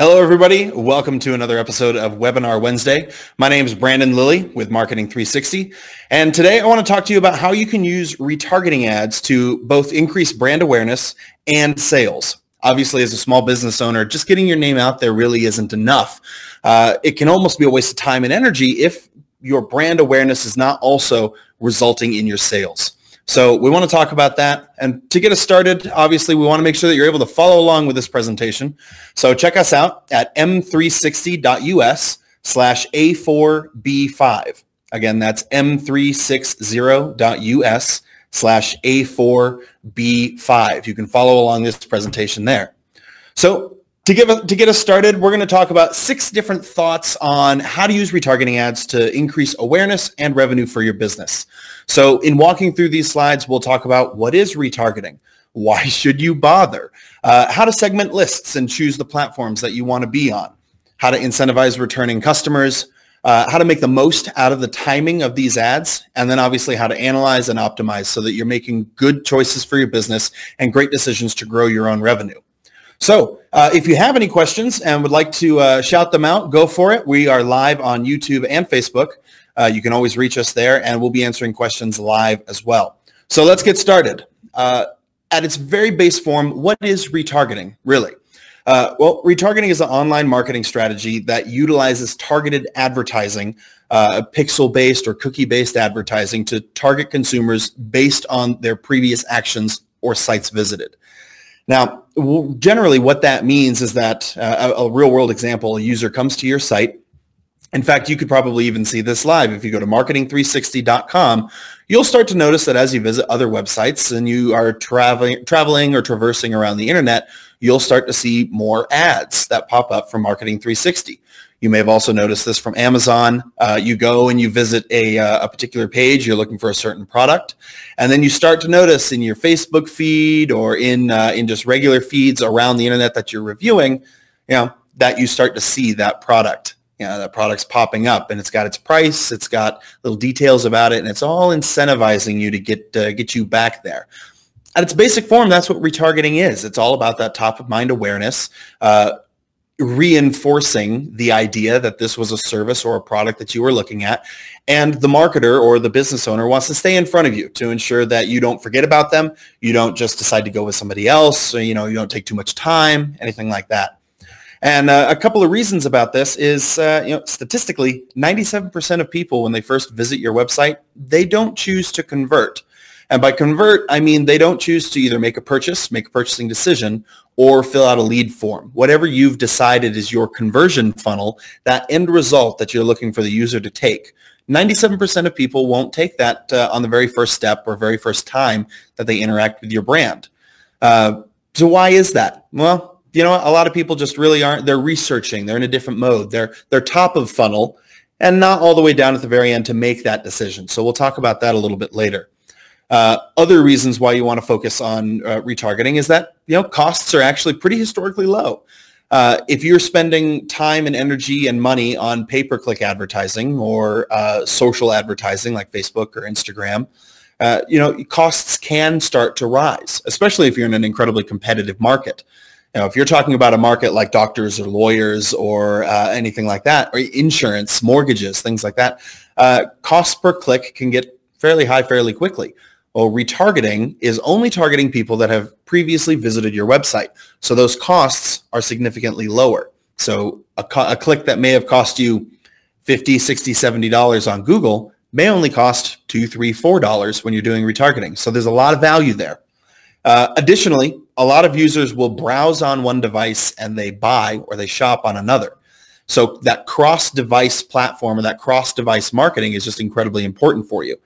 Hello, everybody. Welcome to another episode of Webinar Wednesday. My name is Brandon Lilly with Marketing 360. And today I want to talk to you about how you can use retargeting ads to both increase brand awareness and sales. Obviously, as a small business owner, just getting your name out there really isn't enough. It can almost be a waste of time and energy if your brand awareness is not also resulting in your sales. So we want to talk about that. And to get us started, obviously, we want to make sure that you're able to follow along with this presentation. So check us out at m360.us/A4B5. Again, that's m360.us/A4B5. You can follow along this presentation there. So to get us started, we're going to talk about 6 different thoughts on how to use retargeting ads to increase awareness and revenue for your business. So in walking through these slides, we'll talk about what is retargeting, why should you bother, how to segment lists and choose the platforms that you want to be on, how to incentivize returning customers, how to make the most out of the timing of these ads, and then obviously how to analyze and optimize so that you're making good choices for your business and great decisions to grow your own revenue. So if you have any questions and would like to shout them out, go for it. We are live on YouTube and Facebook. You can always reach us there, and we'll be answering questions live as well. So let's get started. At its very base form, what is retargeting, really? Well, retargeting is an online marketing strategy that utilizes targeted advertising, pixel-based or cookie-based advertising to target consumers based on their previous actions or sites visited. Now, generally what that means is that a real-world example, a user comes to your site. In fact, you could probably even see this live. If you go to marketing360.com, you'll start to notice that as you visit other websites and you are traveling or traversing around the internet, you'll start to see more ads that pop up from Marketing 360. You may have also noticed this from Amazon. You go and you visit a particular page, you're looking for a certain product, and then you start to notice in your Facebook feed or in just regular feeds around the internet that you're reviewing, that you start to see that product. That product's popping up, and it's got its price, it's got little details about it, and it's all incentivizing you to get you back there. At its basic form, that's what retargeting is. It's all about that top-of-mind awareness, reinforcing the idea that this was a service or a product that you were looking at, and the marketer or the business owner wants to stay in front of you to ensure that you don't forget about them, you don't just decide to go with somebody else, or, you don't take too much time, anything like that. And a couple of reasons about this is, statistically, 97% of people, when they first visit your website, they don't choose to convert. And by convert, I mean they don't choose to either make a purchasing decision, or fill out a lead form. Whatever you've decided is your conversion funnel, that end result that you're looking for the user to take. 97% of people won't take that on the very first step or very first time that they interact with your brand. So why is that? Well, a lot of people just really aren't. They're researching. They're in a different mode. They're top of funnel and not all the way down at the very end to make that decision. So we'll talk about that a little bit later. Other reasons why you want to focus on retargeting is that, costs are actually pretty historically low. If you're spending time and energy and money on pay-per-click advertising or social advertising like Facebook or Instagram, costs can start to rise, especially if you're in an incredibly competitive market. If you're talking about a market like doctors or lawyers or anything like that, or insurance, mortgages, things like that, costs per click can get fairly high fairly quickly. Well, retargeting is only targeting people that have previously visited your website. So those costs are significantly lower. So a click that may have cost you $50, $60, $70 on Google may only cost $2, $3, $4 when you're doing retargeting. So there's a lot of value there. Additionally, a lot of users will browse on one device and they buy or they shop on another. So that cross-device platform or that cross-device marketing is just incredibly important for you.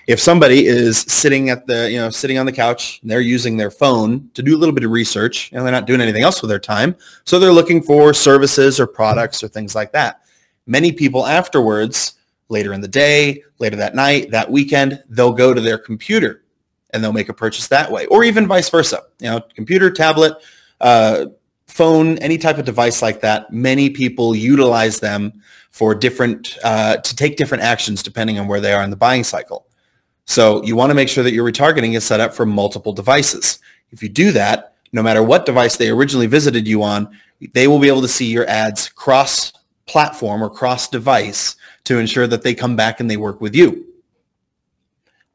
If somebody is sitting on the couch and they're using their phone to do a little bit of research and they're not doing anything else with their time, so they're looking for services or products or things like that. Many people afterwards, later in the day, later that night, that weekend, they'll go to their computer and they'll make a purchase that way, or even vice versa. Computer, tablet, phone, any type of device like that. Many people utilize them for to take different actions depending on where they are in the buying cycle. So you want to make sure that your retargeting is set up for multiple devices. If you do that, no matter what device they originally visited you on, they will be able to see your ads cross-platform or cross-device to ensure that they come back and they work with you.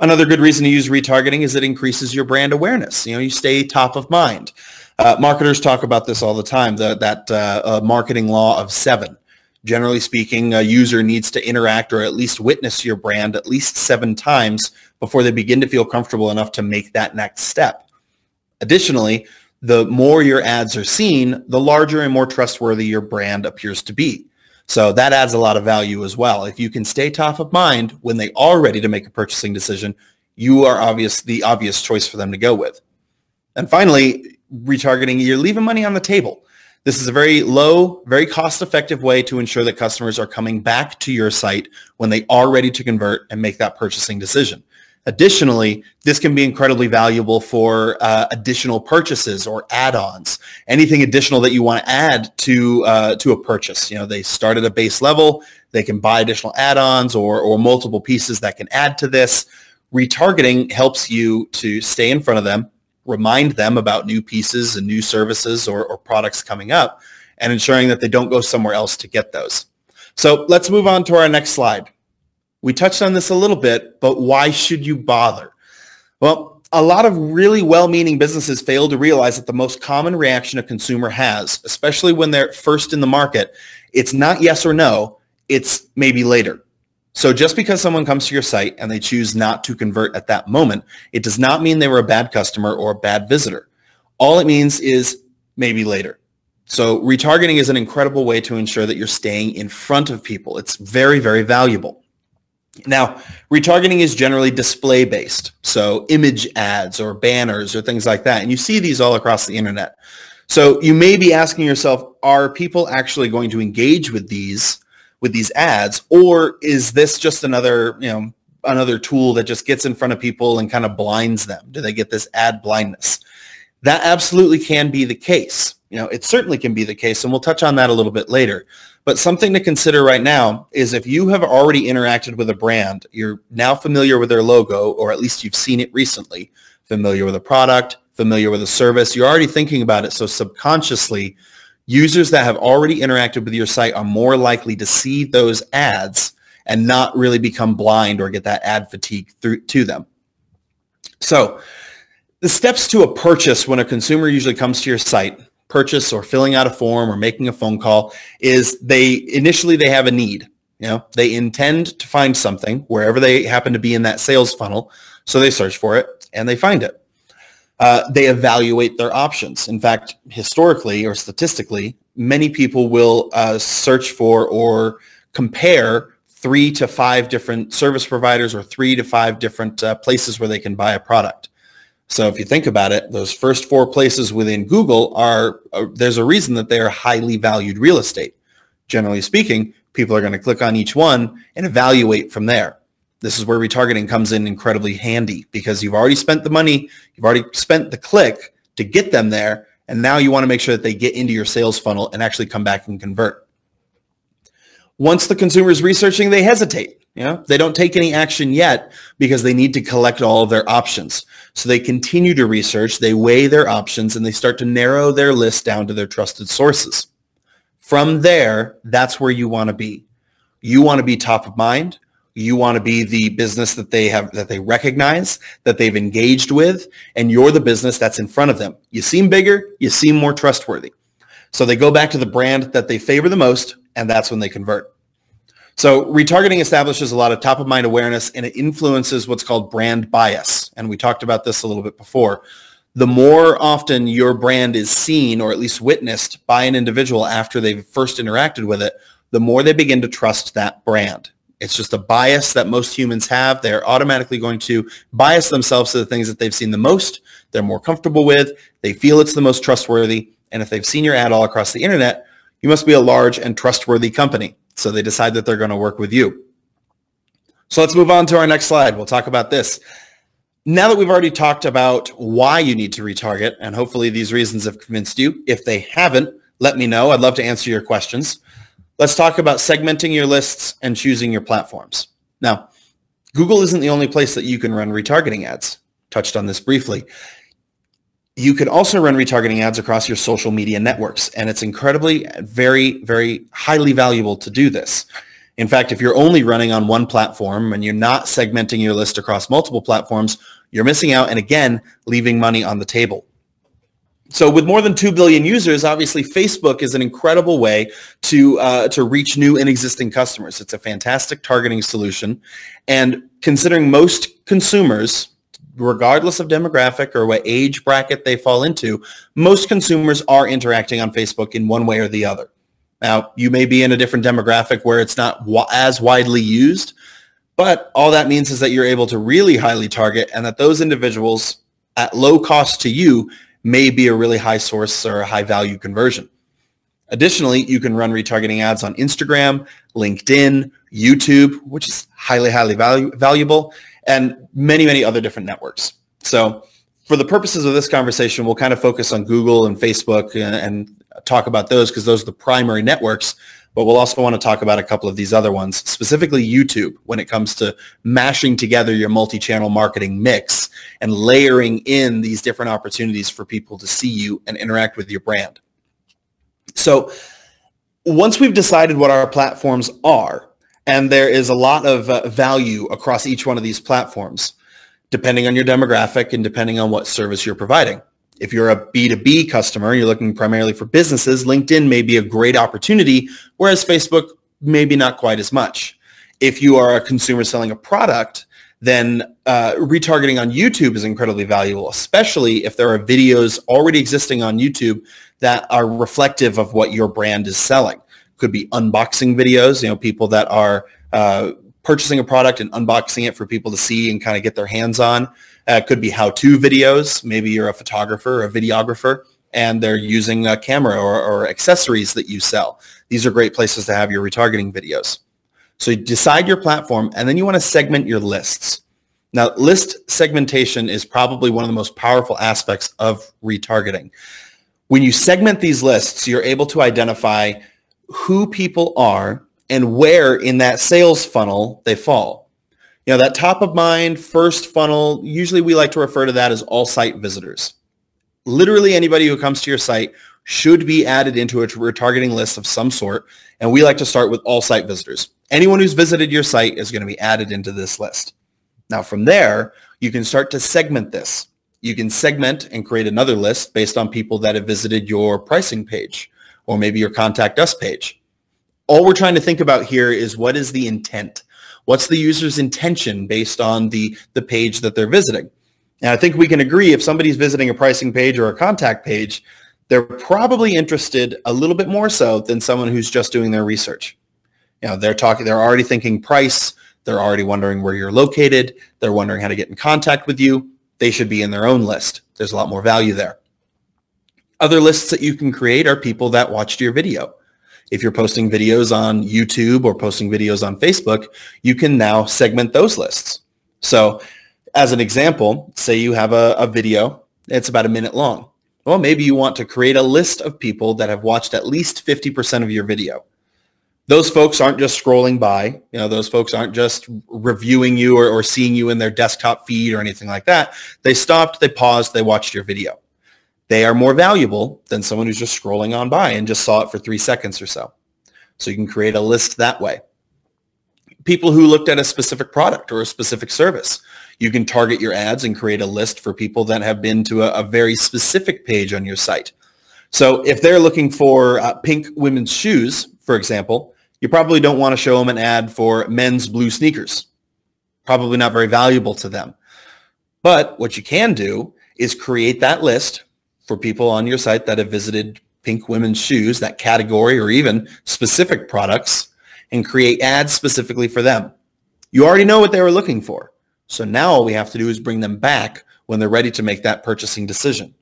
Another good reason to use retargeting is it increases your brand awareness. You stay top of mind. Marketers talk about this all the time, that marketing law of 7. Generally speaking, a user needs to interact or at least witness your brand at least 7 times before they begin to feel comfortable enough to make that next step. Additionally, the more your ads are seen, the larger and more trustworthy your brand appears to be. So that adds a lot of value as well. If you can stay top of mind when they are ready to make a purchasing decision, you are the obvious choice for them to go with. And finally, retargeting, you're leaving money on the table. This is a very low, very cost-effective way to ensure that customers are coming back to your site when they are ready to convert and make that purchasing decision. Additionally, this can be incredibly valuable for additional purchases or add-ons, anything additional that you want to add to a purchase. They start at a base level, they can buy additional add-ons or multiple pieces that can add to this. Retargeting helps you to stay in front of them, remind them about new pieces and new services or products coming up, and ensuring that they don't go somewhere else to get those. So let's move on to our next slide. We touched on this a little bit, but why should you bother? Well, a lot of really well-meaning businesses fail to realize that the most common reaction a consumer has, especially when they're first in the market, it's not yes or no, it's maybe later. So just because someone comes to your site and they choose not to convert at that moment, it does not mean they were a bad customer or a bad visitor. All it means is maybe later. So retargeting is an incredible way to ensure that you're staying in front of people. It's very, very valuable. Now, retargeting is generally display-based, so image ads or banners or things like that, and you see these all across the internet. So you may be asking yourself, are people actually going to engage with these ads, or is this just another tool that just gets in front of people and kind of blinds them? Do they get this ad blindness? That absolutely can be the case. It certainly can be the case, and we'll touch on that a little bit later. But something to consider right now is if you have already interacted with a brand, you're now familiar with their logo, or at least you've seen it recently, familiar with a product, familiar with a service, you're already thinking about it. So subconsciously, users that have already interacted with your site are more likely to see those ads and not really become blind or get that ad fatigue to them. So the steps to a purchase when a consumer usually comes to your site, purchase or filling out a form or making a phone call, is initially they have a need. They intend to find something wherever they happen to be in that sales funnel. So they search for it and they find it. They evaluate their options. In fact, historically or statistically, many people will search for or compare 3 to 5 different service providers or 3 to 5 different places where they can buy a product. So if you think about it, those first 4 places within Google there's a reason that they are highly valued real estate. Generally speaking, people are going to click on each one and evaluate from there. This is where retargeting comes in incredibly handy, because you've already spent the money, you've already spent the click to get them there, and now you want to make sure that they get into your sales funnel and actually come back and convert. Once the consumer is researching, they hesitate. They don't take any action yet because they need to collect all of their options. So they continue to research, they weigh their options, and they start to narrow their list down to their trusted sources. From there, that's where you want to be. You want to be top of mind. You want to be the business that they recognize, that they've engaged with, and you're the business that's in front of them. You seem bigger, you seem more trustworthy. So they go back to the brand that they favor the most, and that's when they convert. So retargeting establishes a lot of top-of-mind awareness, and it influences what's called brand bias. And we talked about this a little bit before. The more often your brand is seen or at least witnessed by an individual after they've first interacted with it, the more they begin to trust that brand. It's just a bias that most humans have. They're automatically going to bias themselves to the things that they've seen the most, they're more comfortable with, they feel it's the most trustworthy. And if they've seen your ad all across the internet, you must be a large and trustworthy company. So they decide that they're going to work with you. So let's move on to our next slide. We'll talk about this. Now that we've already talked about why you need to retarget, and hopefully these reasons have convinced you. If they haven't, let me know. I'd love to answer your questions. Let's talk about segmenting your lists and choosing your platforms. Now, Google isn't the only place that you can run retargeting ads. Touched on this briefly. You can also run retargeting ads across your social media networks, and it's incredibly, very, very highly valuable to do this. In fact, if you're only running on one platform and you're not segmenting your list across multiple platforms, you're missing out and, again, leaving money on the table. So with more than 2 billion users, obviously Facebook is an incredible way to reach new and existing customers. It's a fantastic targeting solution. And considering most consumers, regardless of demographic or what age bracket they fall into, most consumers are interacting on Facebook in one way or the other. Now, you may be in a different demographic where it's not as widely used, but all that means is that you're able to really highly target, and that those individuals at low cost to you may be a really high source or a high value conversion. Additionally, you can run retargeting ads on Instagram, LinkedIn, YouTube, which is highly, highly valuable, and many, many other different networks. So for the purposes of this conversation, we'll kind of focus on Google and Facebook and talk about those because those are the primary networks, but we'll also want to talk about a couple of these other ones, specifically YouTube, when it comes to mashing together your multi-channel marketing mix and layering in these different opportunities for people to see you and interact with your brand. So once we've decided what our platforms are, and there is a lot of value across each one of these platforms, depending on your demographic and depending on what service you're providing. If you're a B2B customer, you're looking primarily for businesses, LinkedIn may be a great opportunity, whereas Facebook maybe not quite as much. If you are a consumer selling a product, then retargeting on YouTube is incredibly valuable, especially if there are videos already existing on YouTube that are reflective of what your brand is selling. Could be unboxing videos, people that are purchasing a product and unboxing it for people to see and kind of get their hands on. Could be how-to videos. Maybe you're a photographer or a videographer and they're using a camera or accessories that you sell. These are great places to have your retargeting videos. So you decide your platform and then you want to segment your lists. Now, list segmentation is probably one of the most powerful aspects of retargeting. When you segment these lists, you're able to identify who people are and where in that sales funnel they fall. That top of mind first funnel, usually we like to refer to that as all site visitors. Literally anybody who comes to your site should be added into a retargeting list of some sort, and we like to start with all site visitors. Anyone who's visited your site is going to be added into this list. Now from there, you can start to segment this. You can segment and create another list based on people that have visited your pricing page or maybe your contact us page. All we're trying to think about here is what is the intent? What's the user's intention based on the page that they're visiting? And I think we can agree if somebody's visiting a pricing page or a contact page, they're probably interested a little bit more so than someone who's just doing their research. They're already thinking price. They're already wondering where you're located. They're wondering how to get in contact with you. They should be in their own list. There's a lot more value there. Other lists that you can create are people that watched your video. If you're posting videos on YouTube or posting videos on Facebook, you can now segment those lists. So as an example, say you have a video, it's about a minute long. Well, maybe you want to create a list of people that have watched at least 50% of your video. Those folks aren't just scrolling by. Those folks aren't just reviewing you or seeing you in their desktop feed or anything like that. They stopped, they paused, they watched your video. They are more valuable than someone who's just scrolling on by and just saw it for 3 seconds or so. So you can create a list that way. People who looked at a specific product or a specific service, you can target your ads and create a list for people that have been to a very specific page on your site. So if they're looking for pink women's shoes, for example, you probably don't want to show them an ad for men's blue sneakers. Probably not very valuable to them. But what you can do is create that list for people on your site that have visited pink women's shoes, that category, or even specific products, and create ads specifically for them. You already know what they were looking for. So now all we have to do is bring them back when they're ready to make that purchasing decision.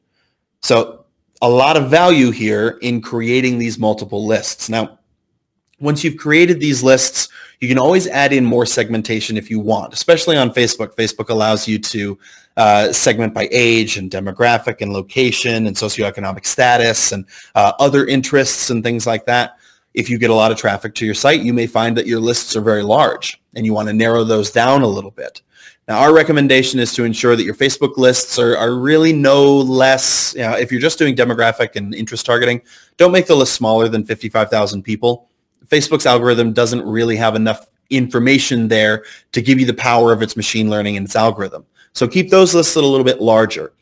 So a lot of value here in creating these multiple lists. Now, once you've created these lists, you can always add in more segmentation if you want, especially on Facebook. Facebook allows you to segment by age and demographic and location and socioeconomic status and other interests and things like that. If you get a lot of traffic to your site, you may find that your lists are very large and you want to narrow those down a little bit. Now, our recommendation is to ensure that your Facebook lists are really no less, if you're just doing demographic and interest targeting, don't make the list smaller than 55,000 people. Facebook's algorithm doesn't really have enough information there to give you the power of its machine learning and its algorithm. So keep those lists a little bit larger.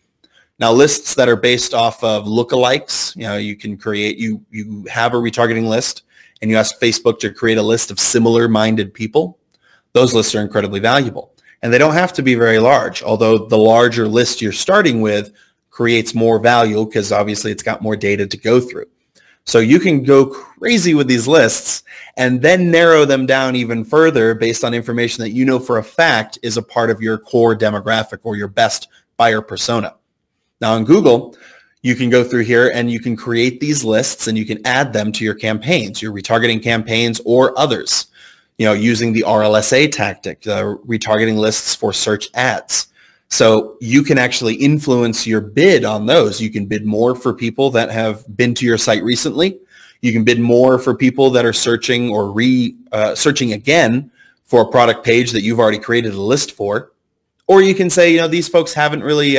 Now, lists that are based off of lookalikes, you can create, you have a retargeting list and you ask Facebook to create a list of similar-minded people. Those lists are incredibly valuable. And they don't have to be very large, although the larger list you're starting with creates more value because obviously it's got more data to go through. So you can go crazy with these lists and then narrow them down even further based on information that you know for a fact is a part of your core demographic or your best buyer persona. Now on Google, you can go through here and you can create these lists and you can add them to your campaigns, your retargeting campaigns or others. Using the RLSA tactic, the retargeting lists for search ads. So you can actually influence your bid on those. You can bid more for people that have been to your site recently. You can bid more for people that are searching or searching again for a product page that you've already created a list for. Or you can say, these folks haven't really,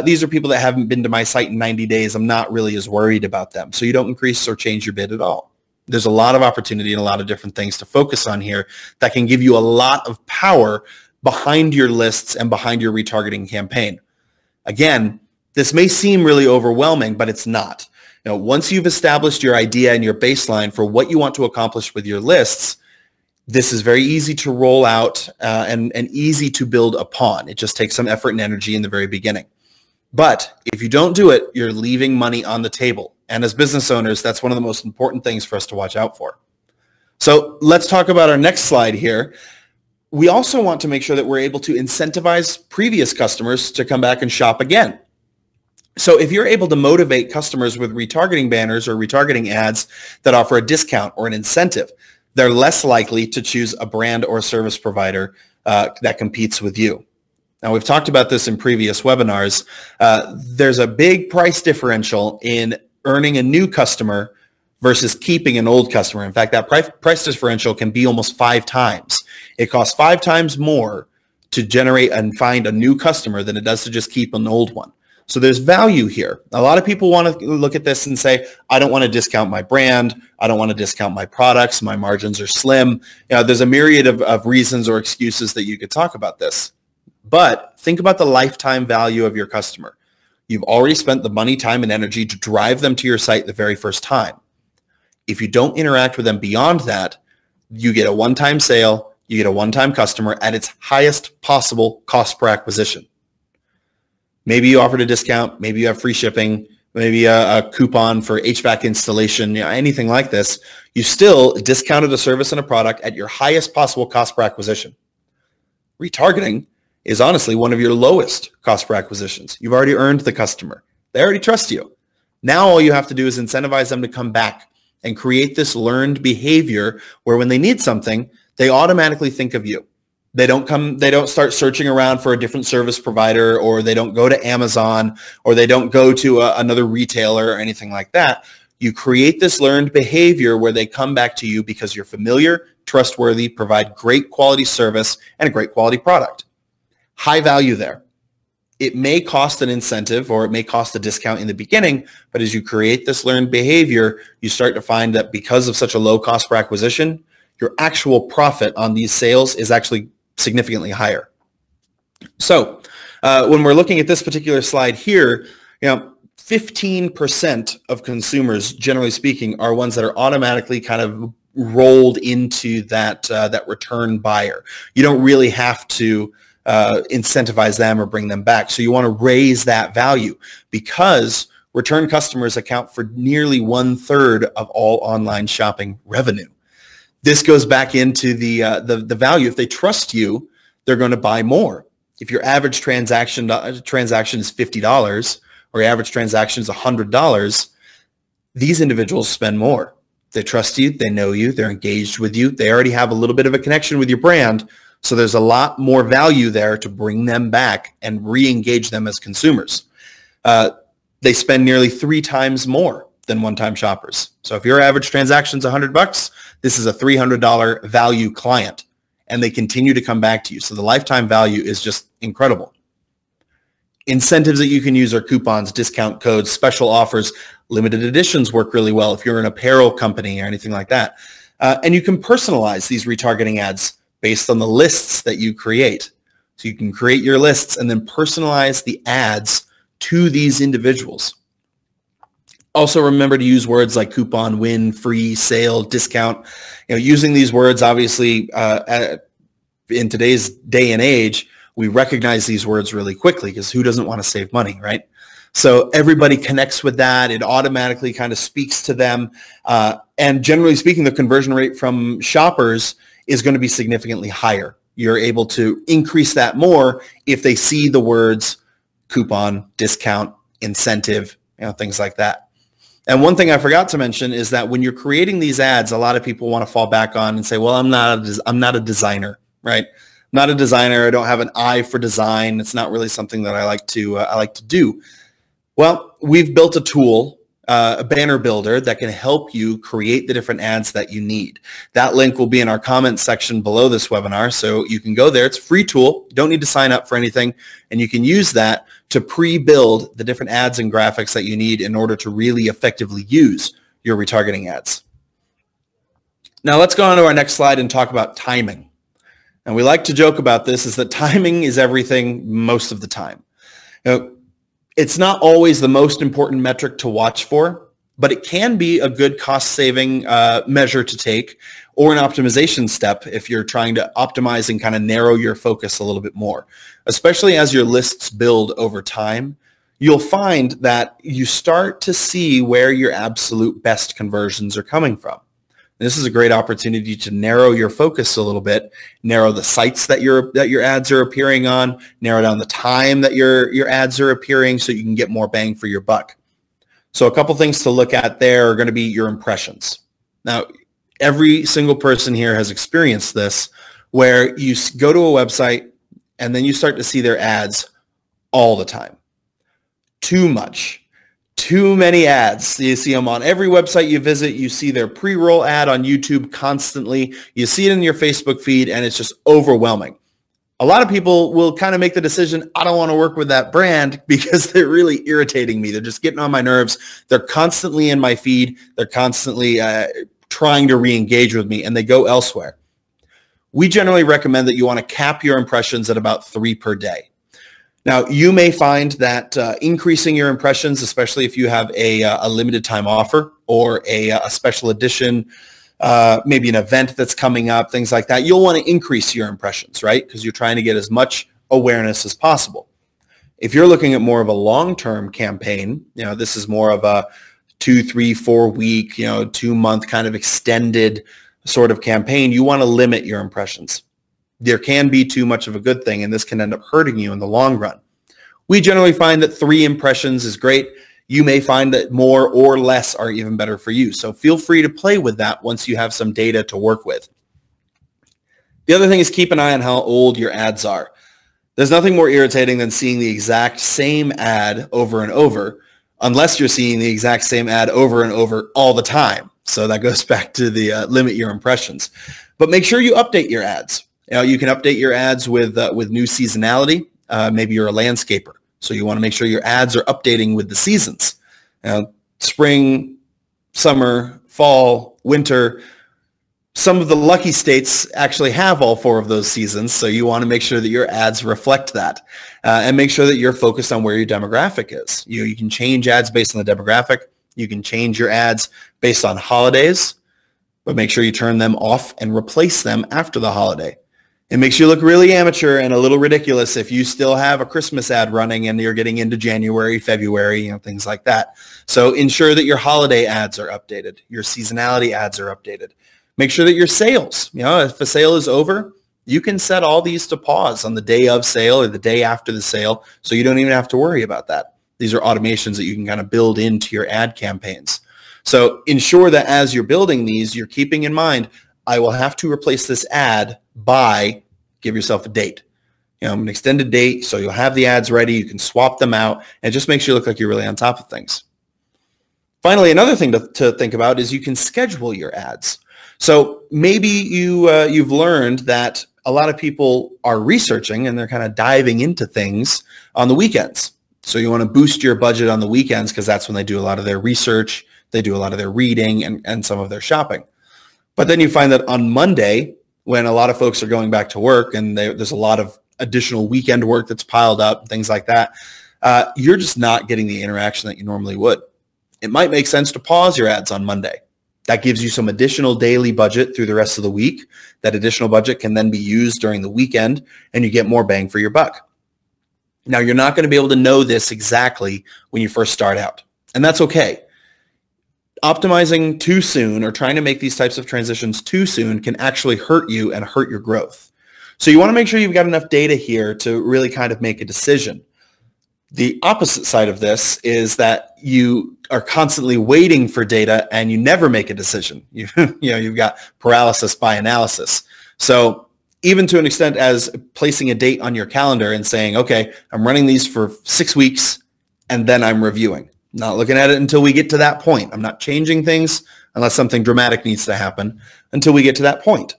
these are people that haven't been to my site in 90 days. I'm not really as worried about them. So you don't increase or change your bid at all. There's a lot of opportunity and a lot of different things to focus on here that can give you a lot of power behind your lists and behind your retargeting campaign. Again, this may seem really overwhelming, but it's not. Once you've established your idea and your baseline for what you want to accomplish with your lists, this is very easy to roll out and easy to build upon. It just takes some effort and energy in the very beginning. But if you don't do it, you're leaving money on the table. And as business owners, that's one of the most important things for us to watch out for. So let's talk about our next slide here. We also want to make sure that we're able to incentivize previous customers to come back and shop again. So if you're able to motivate customers with retargeting banners or retargeting ads that offer a discount or an incentive, they're less likely to choose a brand or service provider that competes with you. Now, we've talked about this in previous webinars. There's a big price differential in earning a new customer versus keeping an old customer. In fact, that price differential can be almost 5 times. It costs 5 times more to generate and find a new customer than it does to just keep an old one. So there's value here. A lot of people want to look at this and say, I don't want to discount my brand. I don't want to discount my products. My margins are slim. There's a myriad of reasons or excuses that you could talk about this. But think about the lifetime value of your customer. You've already spent the money, time, and energy to drive them to your site the very first time. If you don't interact with them beyond that, you get a one-time sale, you get a one-time customer at its highest possible cost per acquisition. Maybe you offered a discount, maybe you have free shipping, maybe a coupon for HVAC installation, anything like this. You still discounted a service and a product at your highest possible cost per acquisition. Retargeting is honestly one of your lowest cost per acquisitions. You've already earned the customer. They already trust you. Now all you have to do is incentivize them to come back and create this learned behavior where when they need something, they automatically think of you. They don't start searching around for a different service provider, or they don't go to Amazon, or they don't go to another retailer or anything like that. You create this learned behavior where they come back to you because you're familiar, trustworthy, provide great quality service, and a great quality product. High value there. It may cost an incentive or it may cost a discount in the beginning, but as you create this learned behavior, you start to find that because of such a low cost per acquisition, your actual profit on these sales is actually significantly higher. So when we're looking at this particular slide here, 15% of consumers, generally speaking, are ones that are automatically kind of rolled into that return buyer. You don't really have to incentivize them or bring them back. So you want to raise that value because return customers account for nearly 1/3 of all online shopping revenue. This goes back into the value. If they trust you, they're going to buy more. If your average transaction is $50 or your average transaction is $100, these individuals spend more. They trust you. They know you. They're engaged with you. They already have a little bit of a connection with your brand. So there's a lot more value there to bring them back and re-engage them as consumers. They spend nearly 3 times more than one-time shoppers. So if your average transaction is $100, this is a $300 value client. and they continue to come back to you. So the lifetime value is just incredible. Incentives that you can use are coupons, discount codes, special offers. Limited editions work really well if you're an apparel company or anything like that. And you can personalize these retargeting ads based on the lists that you create. So you can create your lists and then personalize the ads to these individuals. Also remember to use words like coupon, win, free, sale, discount. Using these words, obviously, in today's day and age, we recognize these words really quickly because who doesn't want to save money, right? So everybody connects with that. It automatically kind of speaks to them. And generally speaking, the conversion rate from shoppers is going to be significantly higher. You're able to increase that more if they see the words coupon, discount, incentive, things like that. And one thing I forgot to mention is that when you're creating these ads, a lot of people want to fall back on and say, well, I'm not a designer, right? I'm not a designer. I don't have an eye for design. It's not really something that I like to do. Well, we've built a tool, a banner builder that can help you create the different ads that you need. That link will be in our comments section below this webinar. So you can go there. It's a free tool. You don't need to sign up for anything. And you can use that to pre-build the different ads and graphics that you need in order to really effectively use your retargeting ads. Now let's go on to our next slide and talk about timing. And we like to joke about this, is that timing is everything most of the time. It's not always the most important metric to watch for, but it can be a good cost-saving measure to take, or an optimization step if you're trying to optimize and kind of narrow your focus a little bit more. Especially as your lists build over time, you'll find that you start to see where your absolute best conversions are coming from. This is a great opportunity to narrow your focus a little bit, narrow the sites that your ads are appearing on, narrow down the time that your ads are appearing so you can get more bang for your buck. So a couple things to look at there are going to be your impressions. Now, every single person here has experienced this, where you go to a website and then you start to see their ads all the time. Too much. Too many ads. You see them on every website you visit. You see their pre-roll ad on YouTube constantly. You see it in your Facebook feed, and it's just overwhelming. A lot of people will kind of make the decision, I don't want to work with that brand because they're really irritating me. They're just getting on my nerves. They're constantly in my feed. They're constantly trying to re-engage with me, and they go elsewhere. We generally recommend that you want to cap your impressions at about 3 per day. Now, you may find that increasing your impressions, especially if you have a limited time offer or a special edition, maybe an event that's coming up, things like that, you'll want to increase your impressions, right? Because you're trying to get as much awareness as possible. If you're looking at more of a long-term campaign, this is more of a 2, 3, 4 week, 2-month kind of extended sort of campaign, you want to limit your impressions. There can be too much of a good thing, and this can end up hurting you in the long run. We generally find that 3 impressions is great. You may find that more or less are even better for you. So feel free to play with that once you have some data to work with. The other thing is keep an eye on how old your ads are. There's nothing more irritating than seeing the exact same ad over and over, unless you're seeing the exact same ad over and over all the time. So that goes back to the limit your impressions. But make sure you update your ads. You can update your ads with new seasonality. Maybe you're a landscaper, so you want to make sure your ads are updating with the seasons. Spring, summer, fall, winter. Some of the lucky states actually have all 4 of those seasons, so you want to make sure that your ads reflect that, and make sure that you're focused on where your demographic is. You can change ads based on the demographic. You can change your ads based on holidays, but make sure you turn them off and replace them after the holiday. It makes you look really amateur and a little ridiculous if you still have a Christmas ad running and you're getting into January, February, things like that. So ensure that your holiday ads are updated. Your seasonality ads are updated. Make sure that your sales, if a sale is over, you can set all these to pause on the day of sale or the day after the sale, so you don't even have to worry about that. These are automations that you can kind of build into your ad campaigns. So ensure that as you're building these, you're keeping in mind, I will have to replace this ad by, give yourself a date, an extended date, so you'll have the ads ready, you can swap them out, and it just makes you look like you're really on top of things. Finally, another thing to think about is you can schedule your ads. So maybe you've learned that a lot of people are researching and they're kind of diving into things on the weekends. So you want to boost your budget on the weekends because that's when they do a lot of their research, they do a lot of their reading and some of their shopping. But then you find that on Monday, when a lot of folks are going back to work and there's a lot of additional weekend work that's piled up, things like that, you're just not getting the interaction that you normally would. It might make sense to pause your ads on Monday. That gives you some additional daily budget through the rest of the week. That additional budget can then be used during the weekend and you get more bang for your buck. Now, you're not going to be able to know this exactly when you first start out, and that's okay. Optimizing too soon or trying to make these types of transitions too soon can actually hurt you and hurt your growth. So you want to make sure you've got enough data here to really kind of make a decision. The opposite side of this is that you are constantly waiting for data and you never make a decision. You've got paralysis by analysis. So even to an extent as placing a date on your calendar and saying, okay, I'm running these for 6 weeks and then I'm reviewing. Not looking at it until we get to that point. I'm not changing things unless something dramatic needs to happen until we get to that point.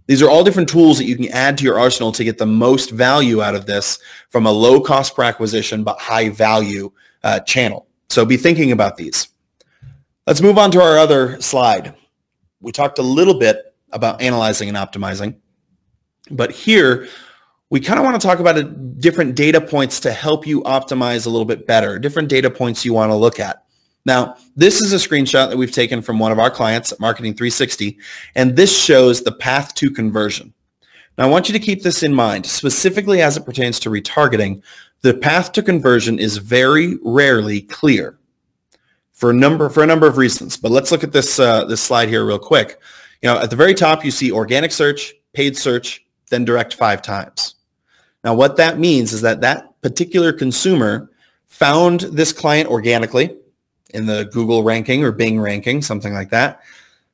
These are all different tools that you can add to your arsenal to get the most value out of this from a low cost per acquisition but high value channel. So be thinking about these. Let's move on to our other slide. We talked a little bit about analyzing and optimizing, but here we kind of want to talk about different data points to help you optimize a little bit better, different data points you want to look at. Now, this is a screenshot that we've taken from one of our clients at Marketing 360, and this shows the path to conversion. Now, I want you to keep this in mind, specifically as it pertains to retargeting. The path to conversion is very rarely clear for a number of reasons. But let's look at this this slide here real quick. At the very top, you see organic search, paid search, then direct 5 times. Now, what that means is that that particular consumer found this client organically in the Google ranking or Bing ranking, something like that.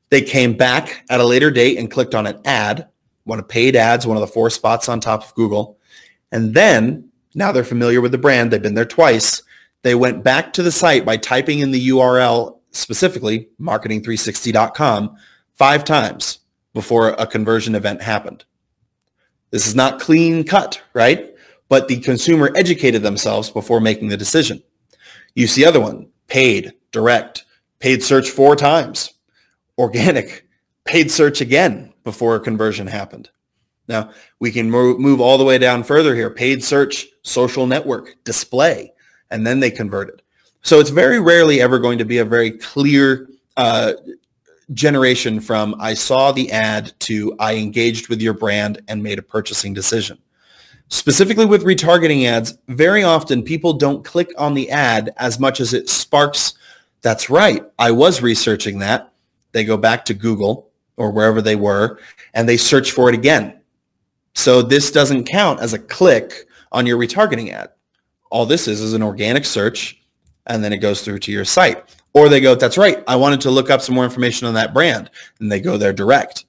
They came back at a later date and clicked on an ad, one of paid ads, one of the 4 spots on top of Google. And then now they're familiar with the brand. They've been there twice. They went back to the site by typing in the URL, specifically marketing360.com, 5 times before a conversion event happened. This is not clean cut, right? But the consumer educated themselves before making the decision. You see other one, paid, direct, paid search 4 times, organic, paid search again before a conversion happened. Now, we can move all the way down further here, paid search, social network, display, and then they converted. So it's very rarely ever going to be a very clear generation from I saw the ad to I engaged with your brand and made a purchasing decision. Specifically with retargeting ads, very often people don't click on the ad as much as it sparks, that's right, I was researching that. They go back to Google or wherever they were and they search for it again. So this doesn't count as a click on your retargeting ad. All this is an organic search and then it goes through to your site. Or they go, that's right, I wanted to look up some more information on that brand, and they go there direct.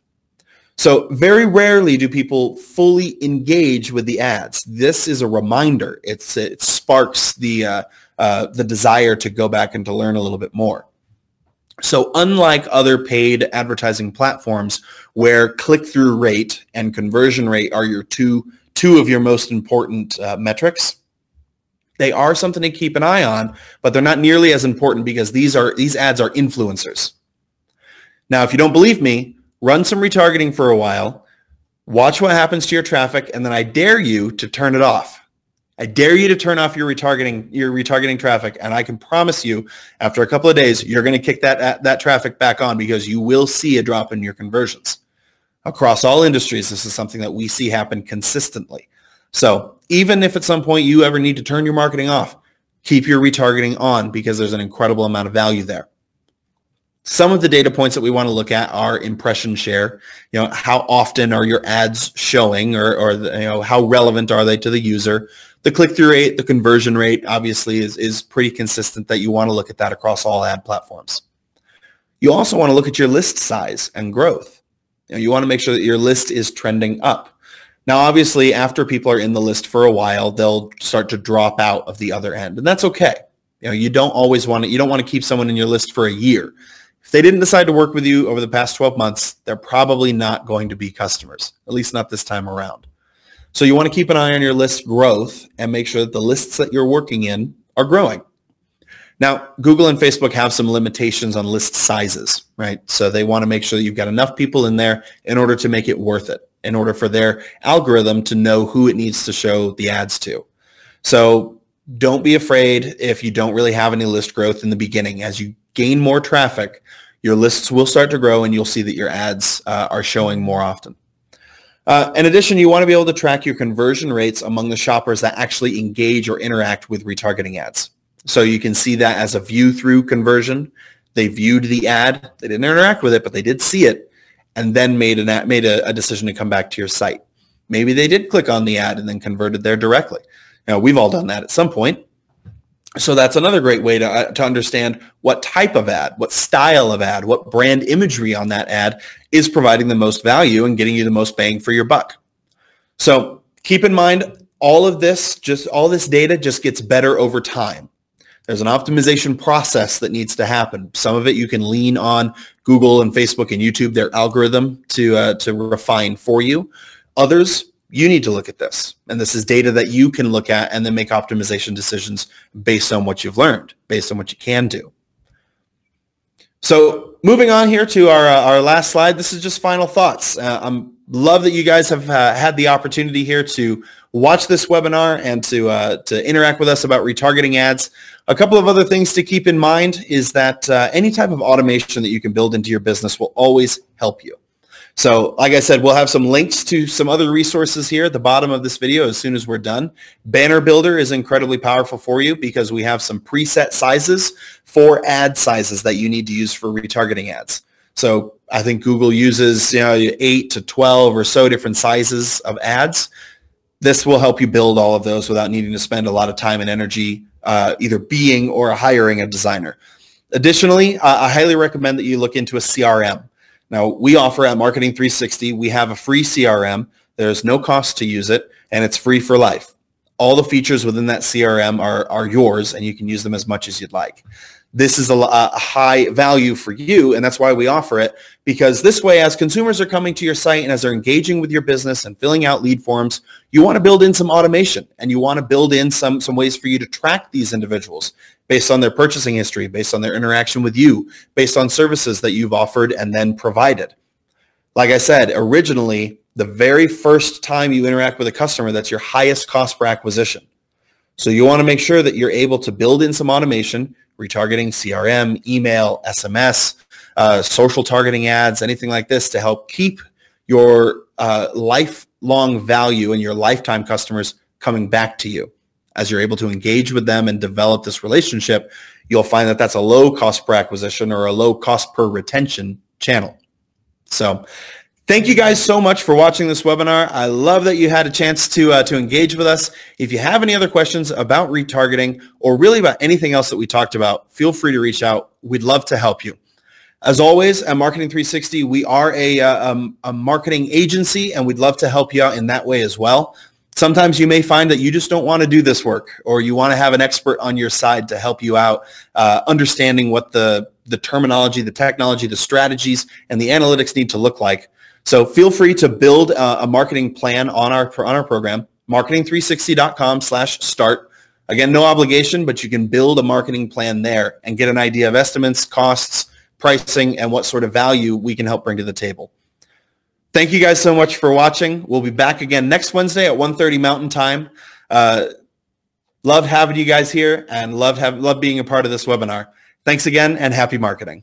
So very rarely do people fully engage with the ads. This is a reminder. It sparks the desire to go back and to learn a little bit more. So unlike other paid advertising platforms where click-through rate and conversion rate are your two of your most important metrics, they are something to keep an eye on, but they're not nearly as important because these ads are influencers. Now, if you don't believe me, run some retargeting for a while, watch what happens to your traffic, and then I dare you to turn it off. I dare you to turn off your retargeting traffic, and I can promise you, after a couple of days, you're going to kick that traffic back on because you will see a drop in your conversions. Across all industries, this is something that we see happen consistently. So even if at some point you ever need to turn your marketing off, keep your retargeting on because there's an incredible amount of value there. Some of the data points that we want to look at are impression share. How often are your ads showing or how relevant are they to the user? The click-through rate, the conversion rate obviously is pretty consistent that you want to look at that across all ad platforms. You also want to look at your list size and growth. You want to make sure that your list is trending up. Now, obviously, after people are in the list for a while, they'll start to drop out of the other end, and that's okay. You don't want to keep someone in your list for a year. If they didn't decide to work with you over the past 12 months, they're probably not going to be customers, at least not this time around. So you want to keep an eye on your list growth and make sure that the lists that you're working in are growing. Now, Google and Facebook have some limitations on list sizes, right? So they want to make sure that you've got enough people in there in order to make it worth it, in order for their algorithm to know who it needs to show the ads to. So don't be afraid if you don't really have any list growth in the beginning. As you gain more traffic, your lists will start to grow and you'll see that your ads are showing more often. In addition, you want to be able to track your conversion rates among the shoppers that actually engage or interact with retargeting ads. So you can see that as a view-through conversion. They viewed the ad, they didn't interact with it, but they did see it, and then made a decision to come back to your site. Maybe they did click on the ad and then converted there directly. Now, we've all done that at some point. So that's another great way to understand what type of ad, what style of ad, what brand imagery on that ad is providing the most value and getting you the most bang for your buck. So keep in mind, all this data just gets better over time. There's an optimization process that needs to happen. Some of it you can lean on Google and Facebook and YouTube, their algorithm to refine for you. Others, you need to look at this. And this is data that you can look at and then make optimization decisions based on what you've learned, based on what you can do. So moving on here to our last slide, this is just final thoughts. Love that you guys have had the opportunity here to watch this webinar and to interact with us about retargeting ads. A couple of other things to keep in mind is that any type of automation that you can build into your business will always help you. So like I said, we'll have some links to some other resources here at the bottom of this video as soon as we're done. Banner Builder is incredibly powerful for you because we have some preset sizes for ad sizes that you need to use for retargeting ads. So I think Google uses 8 to 12 or so different sizes of ads. This will help you build all of those without needing to spend a lot of time and energy either being or hiring a designer. Additionally, I highly recommend that you look into a CRM. Now, we offer at Marketing 360, we have a free CRM. There's no cost to use it, and it's free for life. All the features within that CRM are yours, and you can use them as much as you'd like. This is a high value for you, and that's why we offer it, because this way, as consumers are coming to your site and as they're engaging with your business and filling out lead forms, you want to build in some automation, and you want to build in some ways for you to track these individuals based on their purchasing history, based on their interaction with you, based on services that you've offered and then provided. Like I said, originally, the very first time you interact with a customer, that's your highest cost per acquisition. So you want to make sure that you're able to build in some automation, retargeting, CRM, email, SMS, social targeting ads, anything like this to help keep your lifelong value and your lifetime customers coming back to you. As you're able to engage with them and develop this relationship, you'll find that that's a low cost per acquisition or a low cost per retention channel. So thank you guys so much for watching this webinar. I love that you had a chance to engage with us. If you have any other questions about retargeting or really about anything else that we talked about, feel free to reach out. We'd love to help you. As always, at Marketing 360, we are a marketing agency, and we'd love to help you out in that way as well. Sometimes you may find that you just don't want to do this work, or you want to have an expert on your side to help you out, understanding what the terminology, the technology, the strategies, and the analytics need to look like. So feel free to build a marketing plan on our program, marketing360.com/start. Again, no obligation, but you can build a marketing plan there and get an idea of estimates, costs, pricing, and what sort of value we can help bring to the table. Thank you guys so much for watching. We'll be back again next Wednesday at 1:30 Mountain Time. Love having you guys here and love being a part of this webinar. Thanks again, and happy marketing.